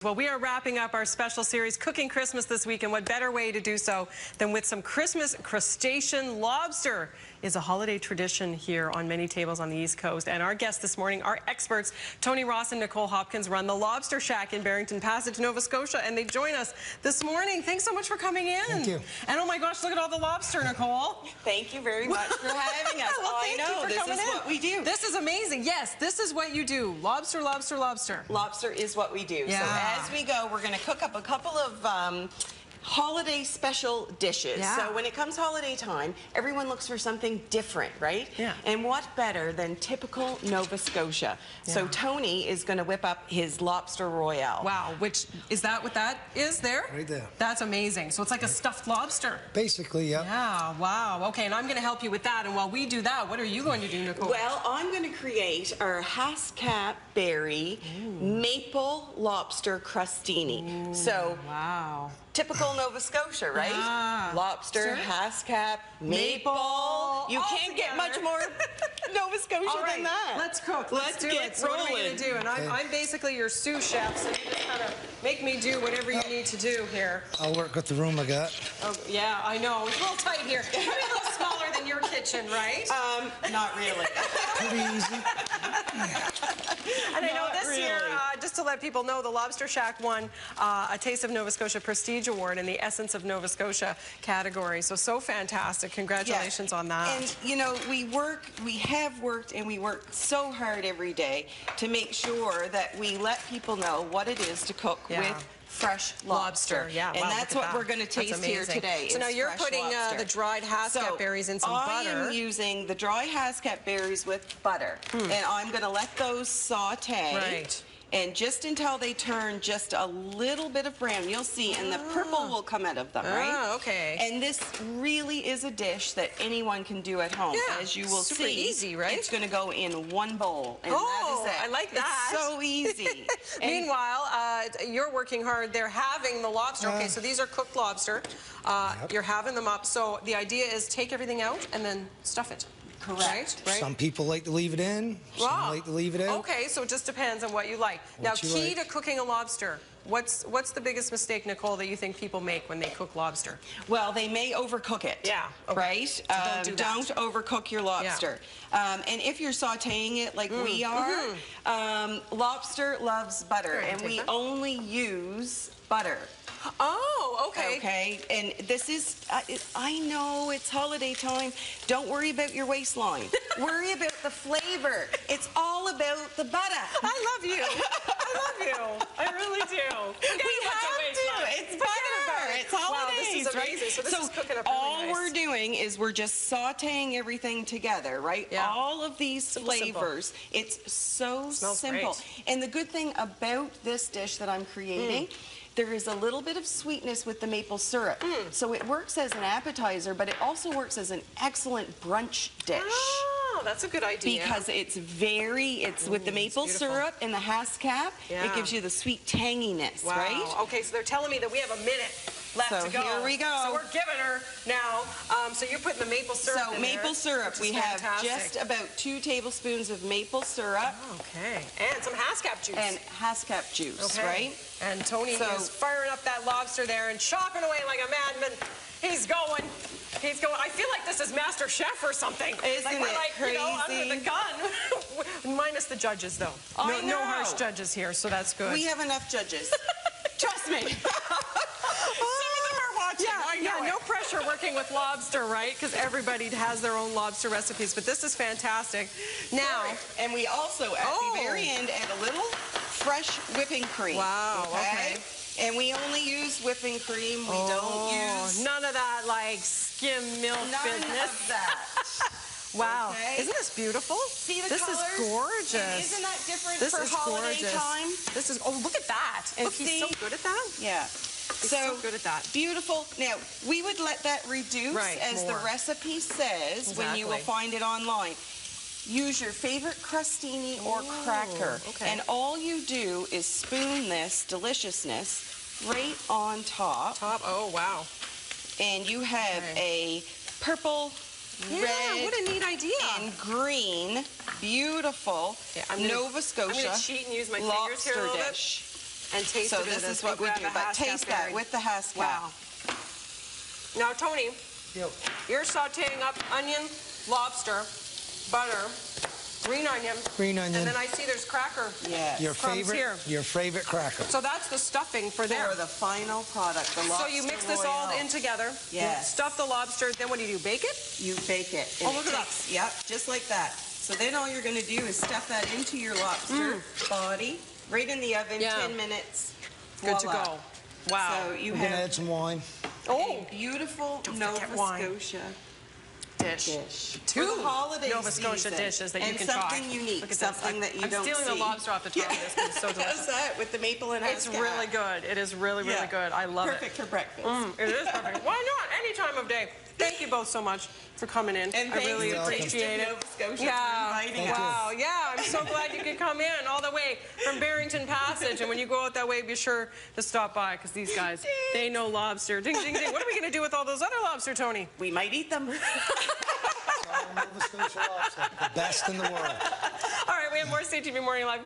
Well, we are wrapping up our special series, Cooking Christmas, this week, and what better way to do so than with some Christmas crustacean lobster is a holiday tradition here on many tables on the East Coast. And our guests this morning, our experts, Tony Ross and Nicole Hopkins, run the Lobster Shack in Barrington Passage, Nova Scotia, and they join us this morning. Thanks so much for coming in. Thank you. And oh my gosh, look at all the lobster, Nicole. Thank you very much for having us. Well, I know, this is what we do. This is amazing. Yes, this is what you do. Lobster, lobster, lobster. Lobster is what we do. Yeah. So as we go, we're going to cook up a couple of holiday special dishes. Yeah. So when it comes holiday time, everyone looks for something different, right? Yeah. And what better than typical Nova Scotia? Yeah. So Tony is going to whip up his lobster royale. Wow, which, is that what that is there? Right there. That's amazing. So it's like a stuffed lobster. Basically, yeah. Yeah, wow. Okay, and I'm going to help you with that. And while we do that, what are you going to do, Nicole? Well, I'm going to create our Hascap berry maple lobster crustini. So, wow. typical Nova Scotia, right? Yeah. Lobster, Hascap, maple. You can't get much more Nova Scotia than that. Let's cook. Let's do get it. So what are we rolling. going to do? And I'm basically your sous chef, so you just kind of make me do whatever you need to do here. I'll work with the room I got. Oh, yeah, I know. It's a little tight here. Probably a little smaller than your kitchen, right? Not really. Pretty easy. And I know this year, really. just to let people know, the Lobster Shack won a Taste of Nova Scotia Prestige Award in the Essence of Nova Scotia category. So fantastic. Congratulations on that. And, you know, we have worked, and we work so hard every day to make sure that we let people know what it is to cook with fresh lobster. Yeah, and wow, that's what we're going to taste here today. So now you're putting the dried Hascap berries in some butter. I am using the dry Hascap berries with butter, and I'm going to let those saute. Right. And just until they turn just a little bit of brown, you'll see, and the purple will come out of them, right? Okay. And this really is a dish that anyone can do at home. Yeah, as you will super see, easy, right? It's going to go in one bowl, and that is it. I like that. It's so easy. Meanwhile, you're working hard. They're halving the lobster. Okay, so these are cooked lobster. You're having them up. So the idea is take everything out and then stuff it. Correct. Right? Some people like to leave it in, some like to leave it out. Okay, so it just depends on what you like. Now, key to cooking a lobster. What's the biggest mistake, Nicole, that you think people make when they cook lobster? Well, they may overcook it. Yeah. Okay. Right? So don't overcook your lobster. Yeah. And if you're sauteing it like we are, lobster loves butter, and we only use butter. Oh, okay. Okay, and this is, I know it's holiday time. Don't worry about your waistline. Worry about the flavor. It's all about the butter. I love you. I love you. I really do. We have to. It's butter. It's holidays, wow, this is amazing. right? So this is cooking up all really nice. we're doing is we're just sauteing everything together, right? Yeah. All of these flavors. It's so simple. Great. And the good thing about this dish that I'm creating, there is a little bit of sweetness with the maple syrup. So it works as an appetizer, but it also works as an excellent brunch dish. Oh, that's a good idea. Because it's with the maple syrup and the Hascap, it gives you the sweet tanginess, right? Okay, so they're telling me that we have a minute left to go. Here we go. So we're giving her now. So you're putting the maple syrup in maple there, syrup, we have fantastic. just about 2 tablespoons of maple syrup. Okay, and some Hascap juice. And Hascap juice, right? And Tony is firing up that lobster there and chopping away like a madman. He's going. He's going. I feel like this is Master Chef or something. Isn't we're it like, crazy? You know, under the gun. Minus the judges, though. No harsh judges here, so that's good. We have enough judges. Trust me. Yeah, no pressure working with lobster, right? Because everybody has their own lobster recipes, but this is fantastic. Now, and we also, at the very end, add a little fresh whipping cream. Wow, okay. And we only use whipping cream. We don't use... None of that, like, skim milk business. None of that. Wow. Isn't this beautiful? See the colors? This is gorgeous. And isn't that different this for is holiday gorgeous. time? This is, oh, look at that. And look, he's so good at that. Yeah. He's so good at that. Beautiful. Now, we would let that reduce, as the recipe says, when you will find it online. Use your favorite crustini or cracker. And all you do is spoon this deliciousness right on top. Oh, wow. And you have a purple, red, what a neat idea. And green, beautiful Nova Scotia I'm going to cheat and use my fingers here a little bit. And taste so a bit this of is what we do, but taste that with the Haskell. Wow. Now, Tony, Yep. you're sauteing up onion, lobster, butter, green onion. Green onion. And then I see there's cracker. Yes. Your crumbs here. favorite cracker. So that's the stuffing for there. For the final product, the lobster So you mix this all in together. Yes. Stuff the lobster. Then what do? You bake it? You bake it. Oh, look at that. Yep, just like that. So then all you're going to do is stuff that into your lobster body, right in the oven, 10 minutes. Good to Voila. go. Wow. So you We're going to have add some wine. a beautiful Nova wine. Scotia dish. Two holiday Nova Scotia dishes that you can try. And something unique, Look at something this. that you I'm don't see. stealing the lobster off the top of this because it's so delicious. How's that with the maple and It's Haskell? really good. It is really, really good. I love Perfect for breakfast. it. It is perfect. Why not? Any time of day. Thank you both so much for coming in. And I really thanks to appreciate it. Nova Scotia for inviting us. Wow. Yeah, I'm so glad you could come in all the way from Barrington Passage. And when you go out that way, be sure to stop by because these guys, they know lobster. Ding, ding, ding. What are we going to do with all those other lobster, Tony? We might eat them. Nova Scotia lobster, the best in the world. All right, we have more CTV Morning Live.